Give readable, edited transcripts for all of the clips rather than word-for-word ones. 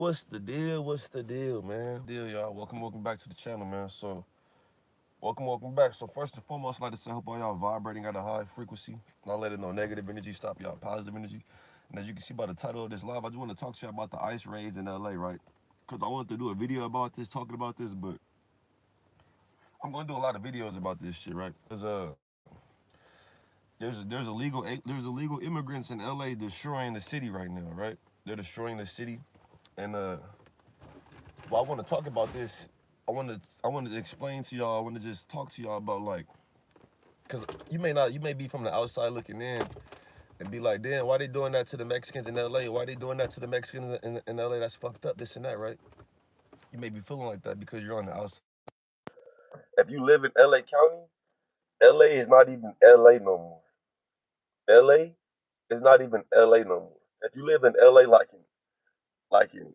What's the deal? What's the deal, man? Deal, y'all. Welcome back to the channel, man. Welcome back. So, first and foremost, I'd like to say, I hope all y'all vibrating at a high frequency. Not letting no negative energy stop y'all positive energy. And as you can see by the title of this live, I just want to talk to you about the ICE raids in LA, right? Because I wanted to do a video about this, talking about this, but I'm going to do a lot of videos about this shit, right? There's illegal immigrants in LA destroying the city right now, right? They're destroying the city, and well, I want to talk about this. I want to explain to y'all. I want to just talk to y'all about like, cause you may be from the outside looking in and be like, damn, why they doing that to the Mexicans in LA? Why they doing that to the Mexicans in LA? That's fucked up. This and that, right? You may be feeling like that because you're on the outside. If you live in LA County, LA is not even LA no more. LA is not even LA no more. If you live in LA like in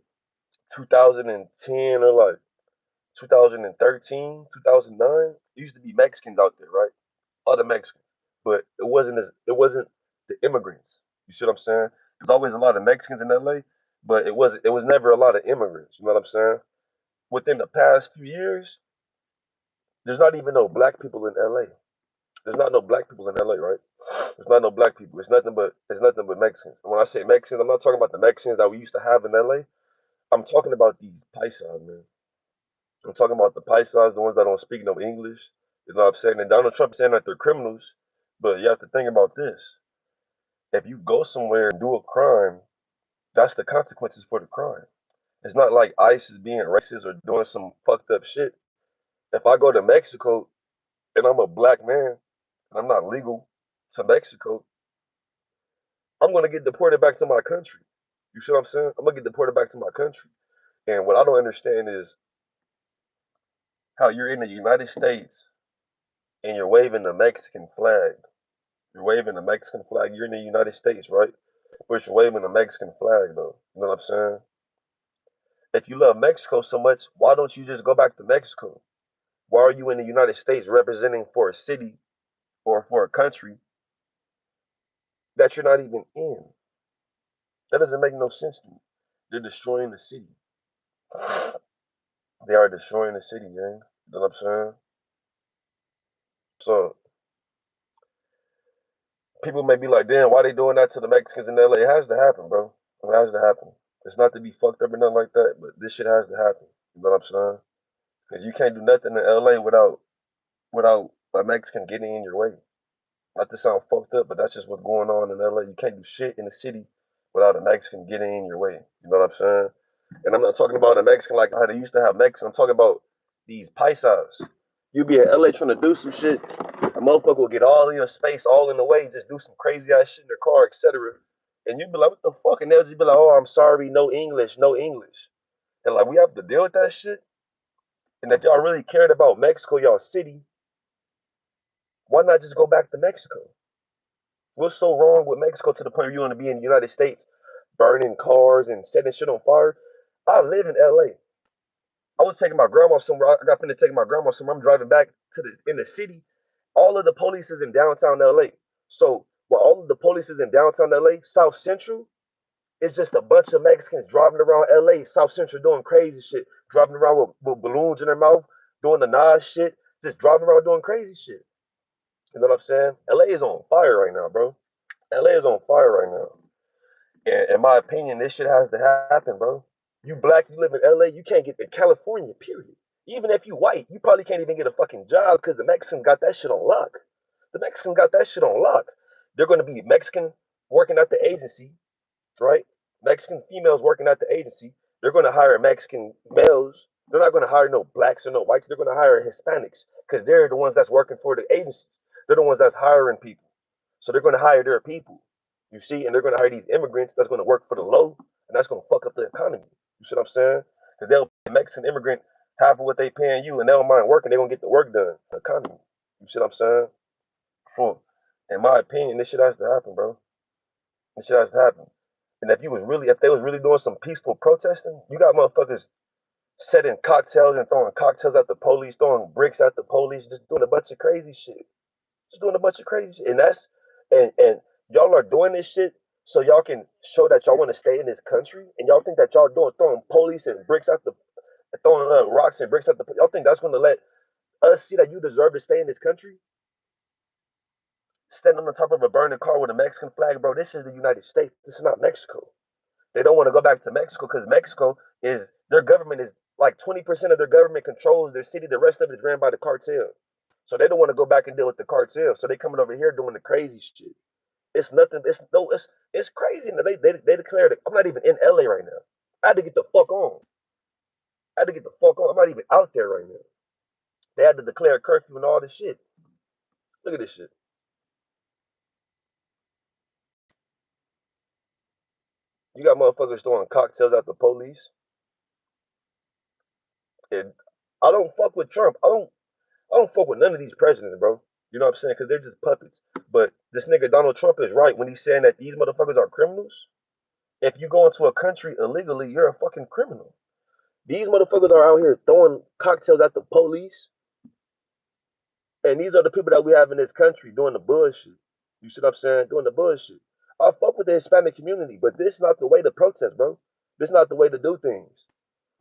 2010 or like 2013, 2009, there used to be Mexicans out there, right? Other Mexicans, but it wasn't the immigrants. You see what I'm saying? There's always a lot of Mexicans in LA, but it was never a lot of immigrants. You know what I'm saying? Within the past few years, there's not even no black people in LA. There's not no black people in LA, right? There's not no black people. It's nothing but Mexicans. And when I say Mexicans, I'm not talking about the Mexicans that we used to have in LA. I'm talking about these paisas, man. I'm talking about the paisas, the ones that don't speak no English. You know what I'm saying? And Donald Trump is saying that they're criminals, but you have to think about this. If you go somewhere and do a crime, that's the consequences for the crime. It's not like ICE is being racist or doing some fucked up shit. If I go to Mexico and I'm a black man and I'm not legal to Mexico, I'm gonna get deported back to my country. You see what I'm saying? I'm gonna get deported back to my country. And what I don't understand is how you're in the United States and you're waving the Mexican flag. You're waving the Mexican flag. You're in the United States, right? But you're waving the Mexican flag, though. You know what I'm saying? If you love Mexico so much, why don't you just go back to Mexico? Why are you in the United States representing for a city or for a country that you're not even in? That doesn't make no sense to me. They're destroying the city. They are destroying the city, gang. You know what I'm saying? So people may be like, damn, why they doing that to the Mexicans in LA? It has to happen, bro. It has to happen. It's not to be fucked up or nothing like that, but this shit has to happen. You know what I'm saying? Because you can't do nothing in LA without a Mexican getting in your way. Not to sound fucked up, but that's just what's going on in LA. You can't do shit in the city without a Mexican getting in your way. You know what I'm saying? And I'm not talking about a Mexican like how they used to have Mexicans. I'm talking about these paisas. You be in LA trying to do some shit, a motherfucker will get all in your space, all in the way, just do some crazy ass shit in their car, etc. And you be like, what the fuck? And they'll just be like, oh, I'm sorry, no English, no English. And like, we have to deal with that shit. And if y'all really cared about Mexico, y'all city, why not just go back to Mexico? What's so wrong with Mexico to the point where you want to be in the United States burning cars and setting shit on fire? I live in LA. I was taking my grandma somewhere. I got finna take my grandma somewhere. I'm driving back to the in the city. All of the police is in downtown LA. So while all of the police is in downtown LA, South Central is just a bunch of Mexicans driving around LA, South Central doing crazy shit, driving around with balloons in their mouth, doing the Nas shit, just driving around doing crazy shit. You know what I'm saying? LA is on fire right now, bro. LA is on fire right now. And in my opinion, this shit has to happen, bro. You black, you live in LA, you can't get to California, period. Even if you white, you probably can't even get a fucking job because the Mexicans got that shit on lock. The Mexicans got that shit on lock. They're going to be Mexican working at the agency, right? Mexican females working at the agency. They're going to hire Mexican males. They're not going to hire no blacks or no whites. They're going to hire Hispanics because they're the ones that's working for the agencies. They're the ones that's hiring people. So they're going to hire their people. You see, and they're going to hire these immigrants that's going to work for the low, and that's going to fuck up the economy. You see what I'm saying? Because they'll pay a Mexican immigrant half of what they paying you, and they don't mind working. They're going to get the work done. The economy. You see what I'm saying? So, in my opinion, this shit has to happen, bro. This shit has to happen. And if they was really doing some peaceful protesting, you got motherfuckers setting cocktails and throwing cocktails at the police, throwing bricks at the police, just doing a bunch of crazy shit. Just doing a bunch of crazy shit. And y'all are doing this shit so y'all can show that y'all want to stay in this country, and y'all think that y'all doing throwing police and bricks at the throwing rocks and bricks at the y'all think that's going to let us see that you deserve to stay in this country? Stand on the top of a burning car with a Mexican flag, bro. This is the United States. This is not Mexico. They don't want to go back to Mexico because Mexico is their government is like 20% of their government controls their city. The rest of it is ran by the cartel. So they don't want to go back and deal with the cartel. So they coming over here doing the crazy shit. It's nothing. It's no. It's crazy. They declared it. I'm not even in LA right now. I had to get the fuck on. I had to get the fuck on. I'm not even out there right now. They had to declare a curfew and all this shit. Look at this shit. You got motherfuckers throwing cocktails at the police. And I don't fuck with Trump. I don't fuck with none of these presidents, bro. You know what I'm saying? Because they're just puppets. But this nigga Donald Trump is right when he's saying that these motherfuckers are criminals. If you go into a country illegally, you're a fucking criminal. These motherfuckers are out here throwing cocktails at the police, and these are the people that we have in this country doing the bullshit. You see what I'm saying? Doing the bullshit. I fuck with the Hispanic community, but this is not the way to protest, bro. This is not the way to do things.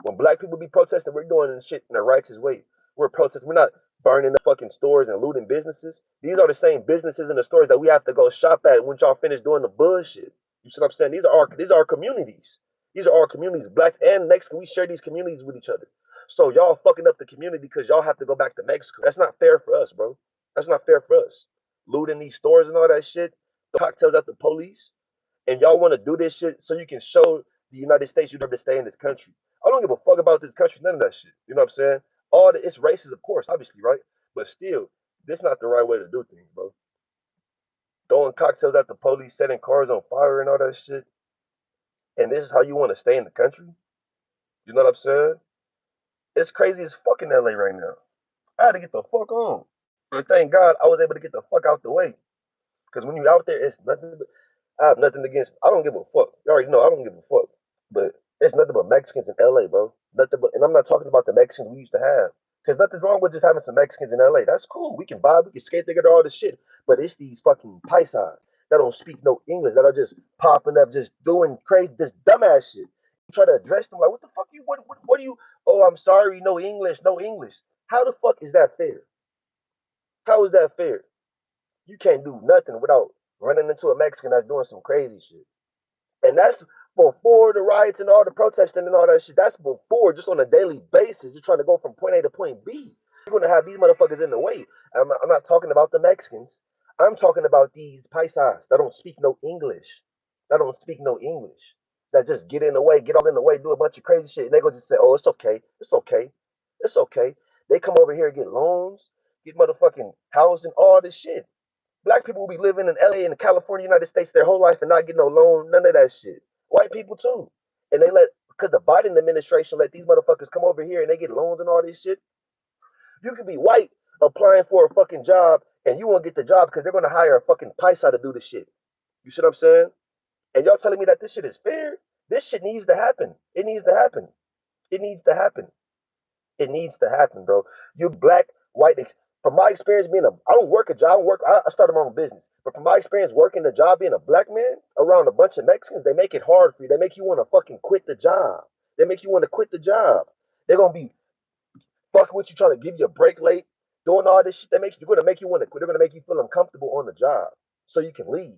When black people be protesting, we're doing this shit in a righteous way. We're protesting. We're not burning the fucking stores and looting businesses. These are the same businesses and the stores that we have to go shop at when y'all finish doing the bullshit. You see what I'm saying? These are our communities. These are our communities, black and Mexican. We share these communities with each other. So y'all fucking up the community because y'all have to go back to Mexico. That's not fair for us, bro. That's not fair for us. Looting these stores and all that shit, cocktails at the police, and y'all want to do this shit so you can show the United States you never stay in this country. I don't give a fuck about this country, none of that shit. You know what I'm saying? It's racist, of course, obviously, right? But still, this not the right way to do things, bro. Throwing cocktails at the police, setting cars on fire and all that shit. And this is how you want to stay in the country? You know what I'm saying? It's crazy as fuck in LA right now. I had to get the fuck on. And thank God I was able to get the fuck out the way. Because when you out there, it's nothing. I have nothing against. I don't give a fuck. You already know I don't give a fuck. But it's nothing but Mexicans in LA, bro. Nothing but, and I'm not talking about the Mexicans we used to have. Because nothing's wrong with just having some Mexicans in LA. That's cool. We can vibe, we can skate together, all this shit. But it's these fucking paisas that don't speak no English, that are just popping up, just doing crazy, this dumbass shit. You try to address them like, what the fuck you, what do you, oh, I'm sorry, no English, no English. How the fuck is that fair? How is that fair? You can't do nothing without running into a Mexican that's doing some crazy shit. And that's before the riots and all the protesting and all that shit. That's before, just on a daily basis, you're trying to go from point A to point B. You're going to have these motherfuckers in the way. I'm not talking about the Mexicans. I'm talking about these paisas that don't speak no English. That don't speak no English. That just get in the way, get all in the way, do a bunch of crazy shit. And they go just say, oh, it's okay. It's okay. It's okay. They come over here and get loans, get motherfucking housing, all this shit. Black people will be living in LA and California, United States their whole life and not get no loan, none of that shit. White people too. And they let, because the Biden administration let these motherfuckers come over here and they get loans and all this shit. You could be white applying for a fucking job and you won't get the job because they're going to hire a fucking paisa to do the shit. You see what I'm saying? And y'all telling me that this shit is fair? This shit needs to happen. It needs to happen. It needs to happen. It needs to happen, bro. You black, white. From my experience being I don't work a job. I started my own business. But from my experience working a job being a black man around a bunch of Mexicans, they make it hard for you. They make you want to fucking quit the job. They make you want to quit the job. They're gonna be fucking with you, trying to give you a break late, doing all this shit. They're gonna make you want to quit. They're gonna make you feel uncomfortable on the job so you can leave.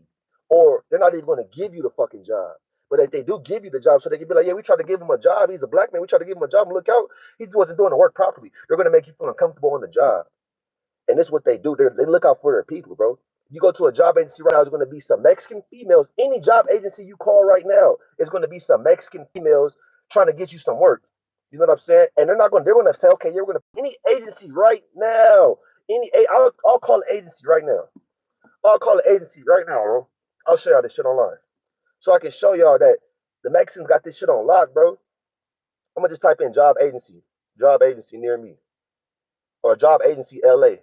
Or they're not even gonna give you the fucking job. But if they do give you the job, so they can be like, yeah, we tried to give him a job. He's a black man. We tried to give him a job. And look out, he just wasn't doing the work properly. They're gonna make you feel uncomfortable on the job. And this is what they do. They look out for their people, bro. You go to a job agency right now, there's going to be some Mexican females. Any job agency you call right now is going to be some Mexican females trying to get you some work. You know what I'm saying? And they're going to say, okay, you're going to, any agency right now, I'll call an agency right now. I'll call an agency right now, bro. I'll show y'all this shit online. So I can show y'all that the Mexicans got this shit on lock, bro. I'm going to just type in job agency near me, or job agency LA.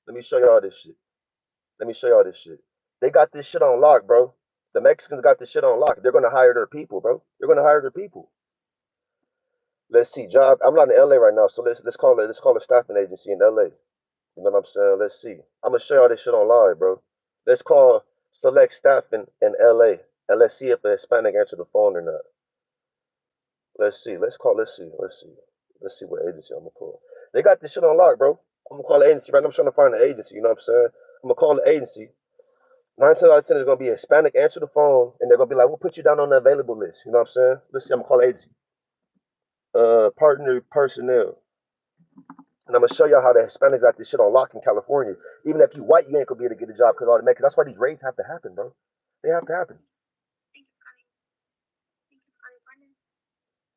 Let me show y'all this shit. Let me show y'all this shit. They got this shit on lock, bro. The Mexicans got this shit on lock. They're gonna hire their people, bro. They're gonna hire their people. Let's see, job. I'm not in LA right now, so let's call a staffing agency in LA. You know what I'm saying? Let's see. I'm gonna show y'all this shit on live, bro. Let's call select staffing in LA. and let's see if a Hispanic answer the phone or not. Let's see. Let's call. Let's see. Let's see. Let's see what agency I'm gonna call. They got this shit on lock, bro. I'm gonna call the agency right now. I'm trying to find the agency. You know what I'm saying? I'm gonna call the agency. 9 times out of 10 is gonna be a Hispanic answer the phone, and they're gonna be like, "We'll put you down on the available list." You know what I'm saying? Let's see. I'm gonna call the agency. Partner personnel, and I'm gonna show y'all how the Hispanics got this shit on lock in California. Even if you white, you ain't gonna be able to get a job because all the Mexicans. That's why these raids have to happen, bro. They have to happen.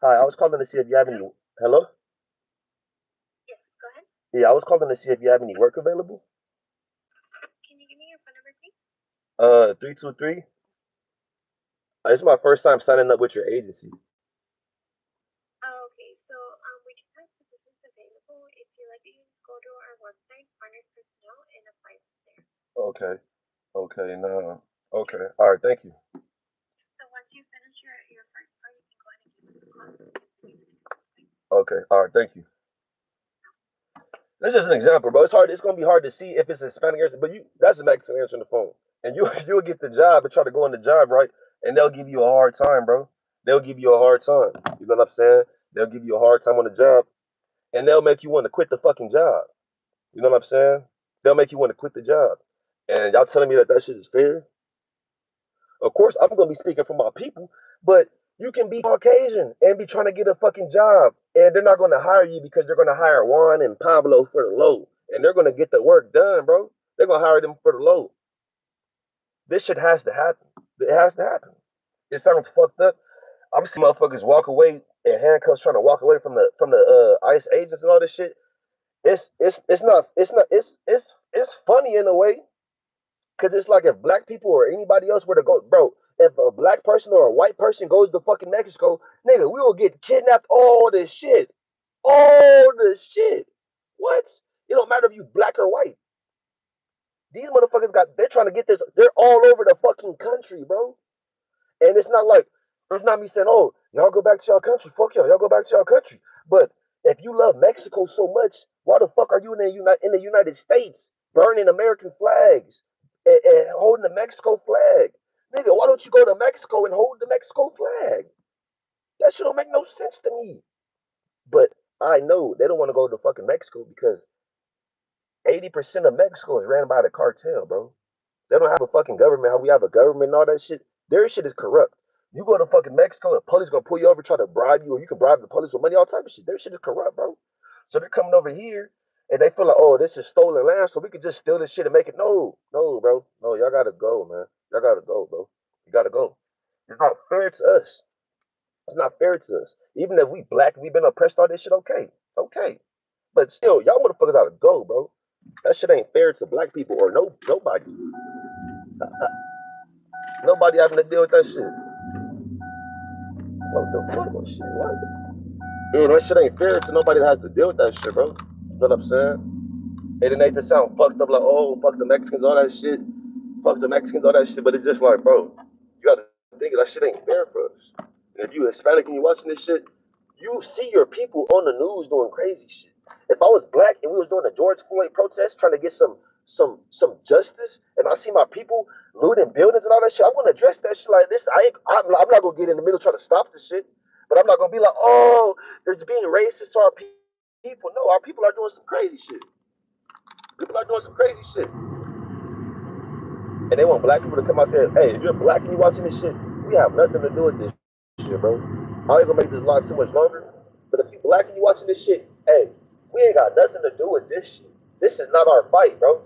Hi, I was calling to see if you have any. Hello? Yeah, I was calling to see if you have any work available. 323. It's my first time signing up with your agency. Okay. Okay. No. Okay. All right. Thank you. Okay. All right. Thank you. That's just an example, bro. It's hard. It's gonna be hard to see if it's a Hispanic answer, but you that's a Mexican answer on the phone, and you you'll get the job and try to go on the job, right? And they'll give you a hard time, bro. They'll give you a hard time. You know what I'm saying? They'll give you a hard time on the job, and they'll make you want to quit the fucking job. You know what I'm saying? They'll make you want to quit the job, and y'all telling me that that shit is fair? Of course, I'm gonna be speaking for my people, but you can be Caucasian and be trying to get a fucking job, and they're not gonna hire you because they're gonna hire Juan and Pablo for the low, and they're gonna get the work done, bro. They're gonna hire them for the low. This shit has to happen. It has to happen. It sounds fucked up. I'm seeing motherfuckers walk away in handcuffs, trying to walk away from the ICE agents and all this shit. It's funny in a way. Cause it's like if black people or anybody else were to go, bro, if a black person or a white person goes to fucking Mexico, nigga, we will get kidnapped. All this shit, all this shit. What? It don't matter if you black or white. These motherfuckers they're trying to get this. They're all over the fucking country, bro. And it's not like it's not me saying, oh, y'all go back to y'all country. Fuck y'all. Y'all go back to y'all country. But if you love Mexico so much, why the fuck are you in the United States burning American flags and holding the Mexico flag? Nigga, why don't you go to Mexico and hold the Mexico flag? That shit don't make no sense to me. But I know they don't want to go to fucking Mexico because 80% of Mexico is ran by the cartel, bro. They don't have a fucking government. How we have a government and all that shit. Their shit is corrupt. You go to fucking Mexico, the police gonna pull you over, try to bribe you, or you can bribe the police with money, all type of shit. Their shit is corrupt, bro. So they're coming over here and they feel like, oh, this is stolen land, so we could just steal this shit and make it. No, no, bro. No, y'all gotta go, man. Y'all gotta go, bro. You gotta go. It's not fair to us. It's not fair to us. Even if we black, we been oppressed all this shit, okay. Okay. But still, y'all motherfuckers gotta go, bro. That shit ain't fair to black people or nobody. Nobody having to deal with that shit. What the fuck? What shit? What? Dude, that shit ain't fair to nobody that has to deal with that shit, bro. You know what I'm saying? And it ain't to sound fucked up like, oh, fuck the Mexicans, all that shit. Fuck the Mexicans, all that shit. But it's just like, bro, you gotta think that shit ain't fair for us. And if you Hispanic and you watching this shit, you see your people on the news doing crazy shit. If I was black and we was doing a George Floyd protest trying to get some justice, and I see my people looting buildings and all that shit, I'm gonna address that shit like this. I'm not gonna get in the middle trying to stop the shit, but I'm not gonna be like, oh, there's being racist to our people. No, our people are doing some crazy shit. People are doing some crazy shit. And they want black people to come out there. Hey, if you're black and you watching this shit, we have nothing to do with this shit, bro. I ain't gonna make this live too much longer. But if you black and you watching this shit, hey, we ain't got nothing to do with this shit. This is not our fight, bro.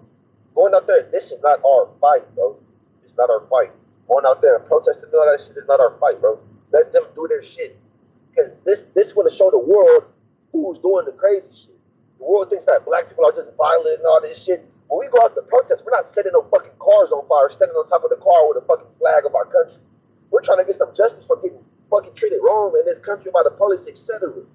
Going out there, this is not our fight, bro. It's not our fight. Going out there and protesting all that shit is not our fight, bro. Let them do their shit. Because this gonna show the world who's doing the crazy shit. The world thinks that black people are just violent and all this shit. When we go out to protest, we're not setting no fucking cars on fire, standing on top of the car with a fucking flag of our country. We're trying to get some justice for getting fucking treated wrong in this country by the police, etc.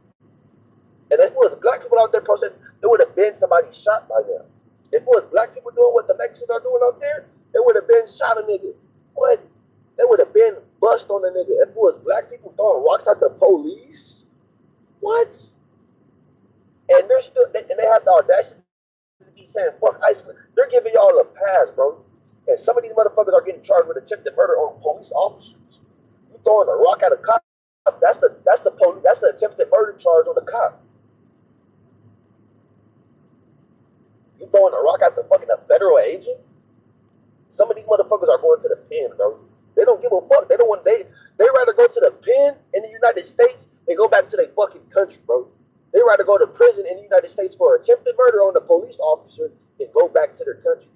And if it was black people out there protesting, there would have been somebody shot by now. If it was black people doing what the Mexicans are doing out there, it would have been shot a nigga. What? They would have been bust on the nigga. If it was black people throwing rocks at the police, what? And they have the audacity to be saying fuck ICE. They're giving y'all a pass, bro. And some of these motherfuckers are getting charged with attempted murder on police officers. throwing a rock at a cop. That's an attempted murder charge on the cop. You throwing a rock at the fucking a federal agent? Some of these motherfuckers are going to the pen, bro. They don't give a fuck. They don't want they rather go to the pen in the United States than go back to their fucking country, bro. They rather go to prison in the United States for attempted murder on a police officer than go back to their country.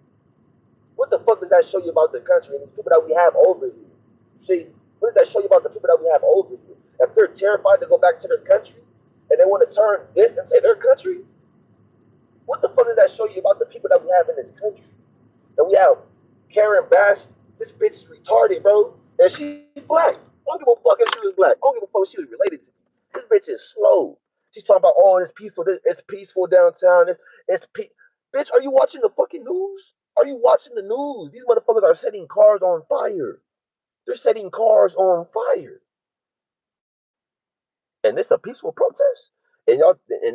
What the fuck does that show you about the country and these people that we have over here? See, what does that show you about the people that we have over here? If they're terrified to go back to their country and they want to turn this into their country, what the fuck does that show you about the people that we have in this country? And we have Karen Bass. This bitch is retarded, bro. And she's black. I don't give a fuck if she was black. I don't give a fuck if she was related to me. This bitch is slow. She's talking about, oh, it's peaceful. It's peaceful downtown. Bitch, are you watching the fucking news? Are you watching the news? These motherfuckers are setting cars on fire. They're setting cars on fire. And this is a peaceful protest. And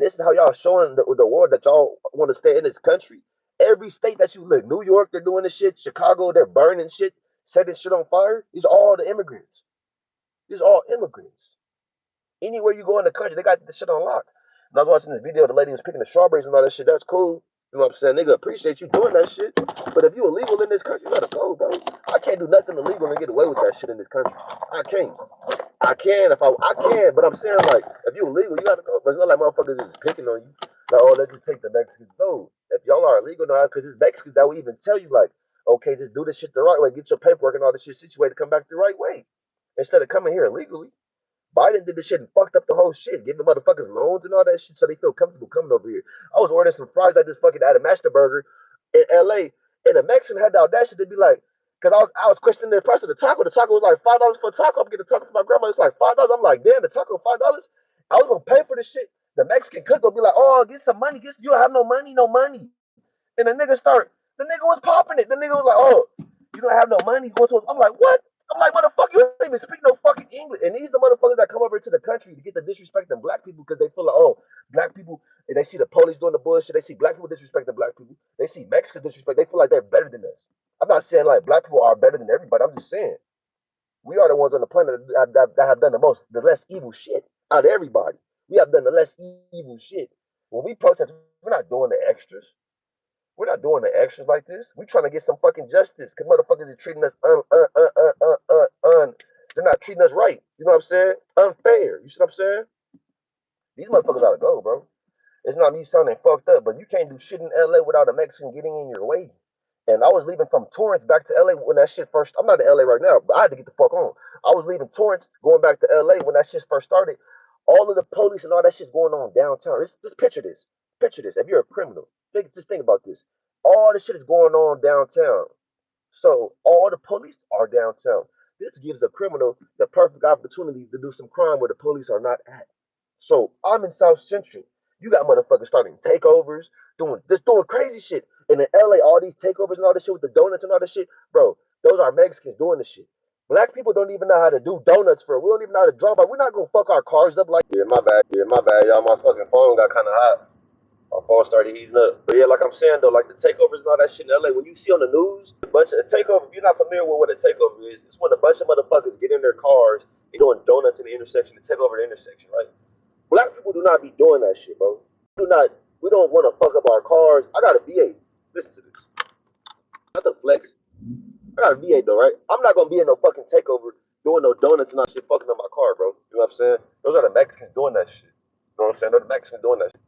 this is how y'all showing the world that y'all want to stay in this country. Every state that you look, New York, they're doing this shit. Chicago, they're burning shit, setting shit on fire. These are all the immigrants. These are all immigrants. Anywhere you go in the country, they got this shit on lock. And I was watching this video, the lady was picking the strawberries and all that shit. That's cool. You know what I'm saying? Nigga, appreciate you doing that shit. But if you illegal in this country, you gotta go, bro. I can't do nothing illegal and get away with that shit in this country. I can't. I can if I can, but I'm saying like if you illegal, you gotta go. But it's not like motherfuckers just picking on you. Like, oh, let's just take the Mexicans. No, if y'all are illegal now, because it's Mexicans that will even tell you like, okay, just do this shit the right way, get your paperwork and all this shit situated, come back the right way, instead of coming here illegally. Biden did this shit and fucked up the whole shit, giving motherfuckers loans and all that shit so they feel comfortable coming over here. I was ordering some fries at this fucking at a Master Burger in LA, and the Mexican had the audacity to be like, because I was questioning the price of the taco. The taco was like $5 for a taco. I'm getting a taco for my grandma. It's like $5. I'm like, damn, the taco $5. I was gonna pay for this shit. The Mexican cook will be like, oh, get some money. You don't have no money, no money. And the nigga was popping it. The nigga was like, oh, you don't have no money. I'm like, what? I'm like, motherfucker, you don't even speak no fucking English. And these are the motherfuckers that come over to the country to get the disrespecting black people because they feel like, oh, black people, and they see the police doing the bullshit. They see black people disrespecting black people. They see Mexicans disrespect. They feel like they're better than us. I'm not saying like black people are better than everybody. I'm just saying we are the ones on the planet that have done the less evil shit out of everybody. We have done the less evil shit. When we protest, we're not doing the extras. We're not doing the extras like this. We're trying to get some fucking justice because motherfuckers are treating us they're not treating us right. You know what I'm saying? Unfair. You see what I'm saying? These motherfuckers gotta go, bro. It's not me sounding fucked up, but you can't do shit in LA without a Mexican getting in your way. And I was leaving from Torrance back to LA when that shit first. I'm not in LA right now, but I had to get the fuck on. I was leaving Torrance, going back to LA when that shit first started. All of the police and all that shit's going on downtown. Just picture this. Picture this. If you're a criminal, just think about this. All this shit is going on downtown. So all the police are downtown. This gives a criminal the perfect opportunity to do some crime where the police are not at. So I'm in South Central. You got motherfuckers starting takeovers, doing crazy shit. And in LA, all these takeovers and all this shit with the donuts and all this shit, bro, those are Mexicans doing this shit. Black people don't even know how to do donuts for it. We don't even know how to drive by. We're not gonna fuck our cars up like. Yeah, my bad. Yeah, my bad, y'all. My fucking phone got kind of hot. My phone started heating up. But yeah, like I'm saying though, like the takeovers and all that shit in LA, when you see on the news, a bunch of a takeover, if you're not familiar with what a takeover is, it's when a bunch of motherfuckers get in their cars and doing donuts in the intersection to take over the intersection, right? Black people do not be doing that shit, bro. We don't want to fuck up our cars. I got a V8. Listen to this. Not the flex. I got a V8 though, right? I'm not gonna be in no fucking takeover doing no donuts and all shit fucking up my car, bro. You know what I'm saying? Those are the Mexicans doing that shit. You know what I'm saying? They're the Mexicans doing that shit.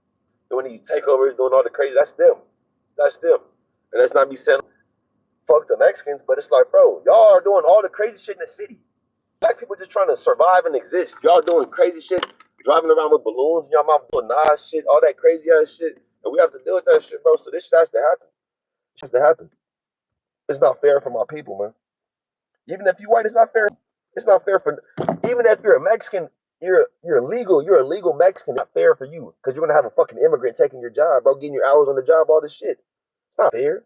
Doing these takeovers, doing all the crazy. That's them. That's them. And that's not me saying fuck the Mexicans, but it's like, bro, y'all are doing all the crazy shit in the city. Black people just trying to survive and exist. Y'all doing crazy shit, driving around with balloons in y'all mouth, doing nice shit, all that crazy ass shit. And we have to deal with that shit, bro. So this shit has to happen. It has to happen. It's not fair for my people, man. Even if you white, it's not fair. It's not fair for even if you're a Mexican, you're a legal Mexican. It's not fair for you because you're gonna have a fucking immigrant taking your job, bro, getting your hours on the job, all this shit. It's not fair.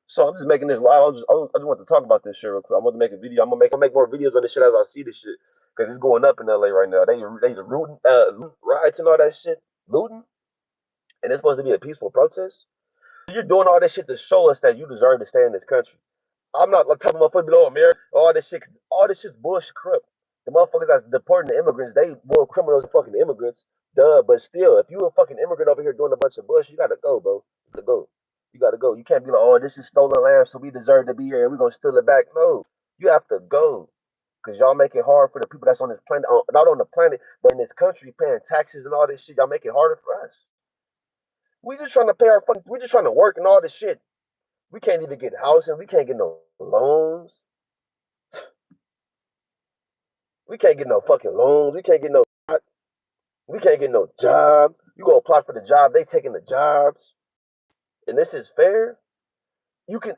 So I'm just making this live. I just want to talk about this shit real quick. I'm gonna make a video. I'm gonna make more videos on this shit as I see this shit because it's going up in LA right now. They looting, riots and all that shit, looting, and it's supposed to be a peaceful protest. You're doing all this shit to show us that you deserve to stay in this country. I'm not like talking about oh America, all this shit's bullshit, corrupt. The motherfuckers that's deporting the immigrants, they more criminals than fucking immigrants. Duh, but still, if you a fucking immigrant over here doing a bunch of bullshit, you gotta go, bro. You gotta go. You gotta go. You can't be like, oh, this is stolen land, so we deserve to be here and we're gonna steal it back. No. You have to go. Cause y'all make it hard for the people that's on this planet, not on the planet, but in this country, paying taxes and all this shit. Y'all make it harder for us. We just trying to pay our fucking. We just trying to work and all this shit. We can't even get housing. We can't get no loans. We can't get no fucking loans. We can't get no. We can't get no job. You go apply for the job. They taking the jobs, and this is fair. You can.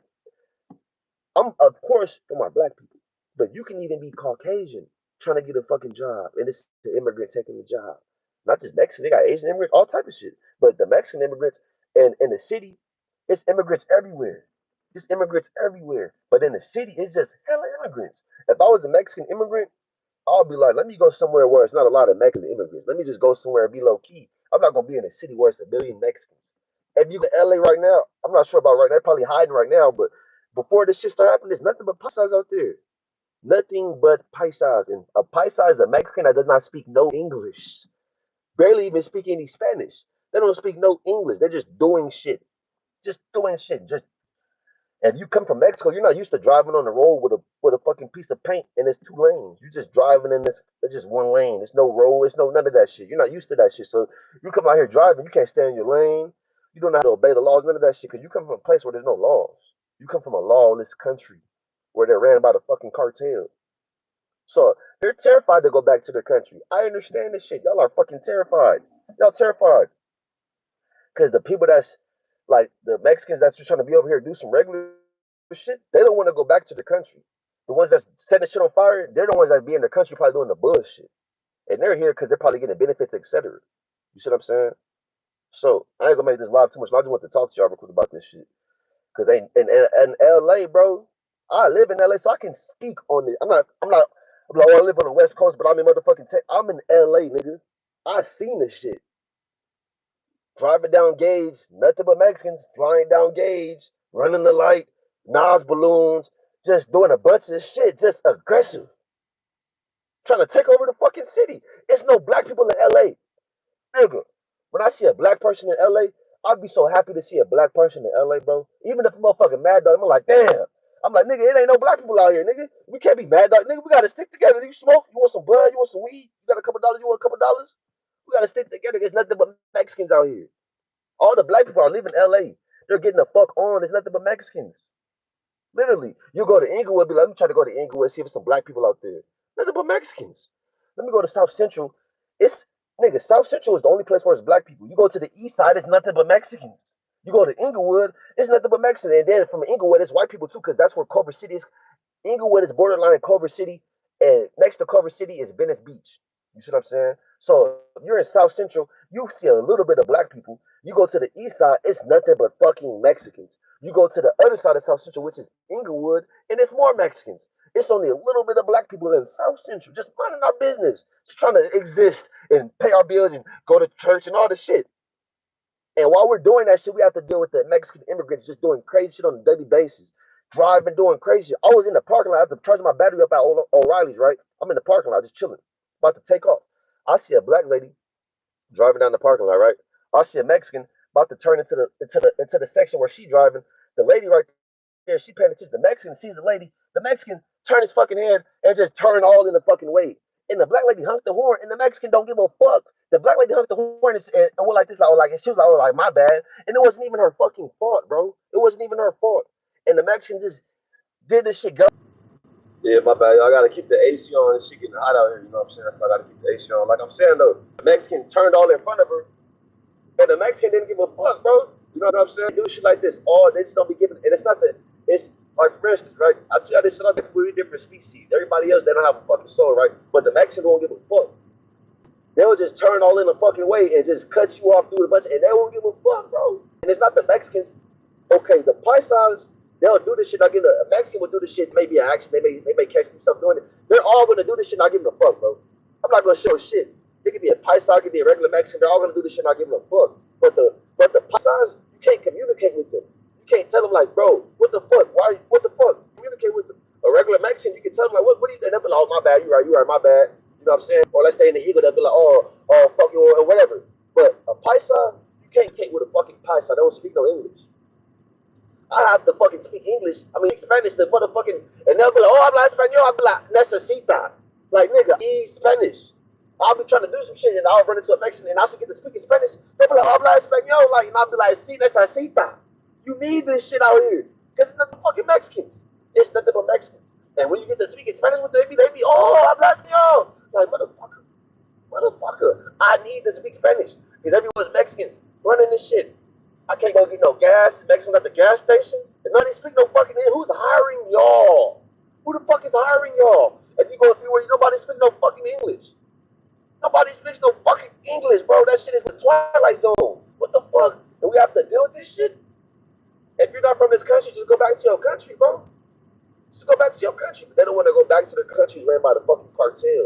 I'm of course for my black people, but you can even be Caucasian trying to get a fucking job, and it's the immigrant taking the job. Not just Mexican, they got Asian immigrants, all type of shit. But the Mexican immigrants and in the city, it's immigrants everywhere. It's immigrants everywhere. But in the city, it's just hella immigrants. If I was a Mexican immigrant, I'll be like, let me go somewhere where it's not a lot of Mexican immigrants. Let me just go somewhere and be low key. I'm not gonna be in a city where it's a billion Mexicans. If you go to LA right now, I'm not sure about right now, they're probably hiding right now, but before this shit started happening, there's nothing but paisas out there. Nothing but paisas. And a paisa is a Mexican that does not speak no English. Barely even speak any Spanish. They don't speak no English. They're just doing shit. Just doing shit. Just if you come from Mexico, you're not used to driving on the road with a fucking piece of paint and it's two lanes. You're just driving in this. It's just one lane. It's no road. It's no none of that shit. You're not used to that shit. So you come out here driving, you can't stay in your lane. You don't know how to obey the laws. None of that shit because you come from a place where there's no laws. You come from a lawless country where they're ran by the fucking cartel. So they're terrified to go back to their country. I understand this shit. Y'all are fucking terrified. Y'all terrified because the people that's like the Mexicans that's just trying to be over here do some regular shit. They don't want to go back to the country. The ones that's setting shit on fire, they're the ones that be in the country probably doing the bullshit, and they're here because they're probably getting benefits, etc. You see what I'm saying? So I ain't gonna make this live too much. I just want to talk to y'all real quick about this shit because they in LA, bro. I live in LA, so I can speak on it. I'm like, oh, I live on the West Coast, but I'm in motherfucking I'm in LA, nigga. I seen this shit. Driving down Gage, nothing but Mexicans flying down Gage, running the light, Nas balloons, just doing a bunch of shit, just aggressive, trying to take over the fucking city. It's no black people in LA, nigga. When I see a black person in LA, I'd be so happy to see a black person in LA, bro. Even if a motherfucking mad dog, I'm like, damn. I'm like, nigga, it ain't no black people out here, nigga. We can't be mad dog, nigga. We gotta stick together. You smoke? You want some bud? You want some weed? You got a couple dollars? You want a couple dollars? We gotta stick together. There's nothing but Mexicans out here. All the black people are leaving LA. They're getting the fuck on. There's nothing but Mexicans. Literally. You go to Inglewood, be like, let me try to go to Inglewood, see if there's some black people out there. Nothing but Mexicans. Let me go to South Central. It's nigga, South Central is the only place where it's black people. You go to the east side, it's nothing but Mexicans. You go to Inglewood, it's nothing but Mexicans. And then from Inglewood, it's white people too, because that's where Culver City is. Inglewood is borderline Culver City, and next to Culver City is Venice Beach. You see what I'm saying? So if you're in South Central, you see a little bit of black people. You go to the east side, it's nothing but fucking Mexicans. You go to the other side of South Central, which is Inglewood, and it's more Mexicans. It's only a little bit of black people in South Central, just minding our business, just trying to exist and pay our bills and go to church and all this shit. And while we're doing that shit, we have to deal with the Mexican immigrants just doing crazy shit on a daily basis. Driving, doing crazy shit. I was in the parking lot after charging my battery up at O'Reilly's, right? I'm in the parking lot just chilling, about to take off. I see a black lady driving down the parking lot, right? I see a Mexican about to turn into the section where she driving. The lady right there, she paying attention. The Mexican sees the lady. The Mexican turn his fucking head and just turn all in the fucking way. And the black lady honked the horn, and the Mexican don't give a fuck. The black lady honked the horn and went like this, like and she was like, my bad. And it wasn't even her fucking fault, bro. It wasn't even her fault. And the Mexican just did this shit go. Yeah, my bad. I gotta keep the AC on. It's shit getting hot out here. You know what I'm saying? So I gotta keep the AC on. Like I'm saying though, the Mexican turned all in front of her, and the Mexican didn't give a fuck, bro. You know what I'm saying? Do shit like this. All they just don't be giving. And it's not that. It's like for instance, right? I tell you this shit like completely different species. Everybody else they don't have a fucking soul, right? But the Mexican don't give a fuck. They'll just turn all in a fucking way and just cut you off through a bunch, and they won't give a fuck, bro. And it's not the Mexicans. Okay, the Paisans, they'll do this shit. Not give a Mexican will do this shit. Maybe an action. They may catch themselves doing it. They're all gonna do this shit. Not giving a fuck, bro. I'm not gonna show shit. It could be a Paisan, it could be a regular Mexican. They're all gonna do this shit. Not giving a fuck. But the Paisans, you can't communicate with them. You can't tell them like, bro, what the fuck? Why? What the fuck? Communicate with them. A regular Mexican, you can tell them like, what do you? And they'll be like, oh my bad, you right, my bad. You know what I'm saying? Or let's stay in the Eagle, they'll be like, oh fuck you or whatever. But a paisa, you can't with a fucking paisa. They don't speak no English. I have to fucking speak English. I mean, Spanish, the motherfucking, and they'll be like, oh, habla español. I'll be like, necesita. Like, nigga, he's Spanish. I'll be trying to do some shit and I'll run into a Mexican and I should get to speaking Spanish. They'll be like, habla español. Like, and I'll be like, sí, necesita. You need this shit out here. Because it's not the fucking Mexicans. It's nothing but Mexicans. And when you get to speaking Spanish with them, they be, oh, habla español. Like, motherfucker, I need to speak Spanish. Because everyone's Mexicans running this shit. I can't go get no gas. Mexicans at the gas station. And none of these speak no fucking English. Who's hiring y'all? Who the fuck is hiring y'all? If you go anywhere, nobody speaks no fucking English. Nobody speaks no fucking English, bro. That shit is the Twilight Zone. What the fuck? And we have to deal with this shit? If you're not from this country, just go back to your country, bro. Just go back to your country. But they don't want to go back to the countries ran by the fucking cartel.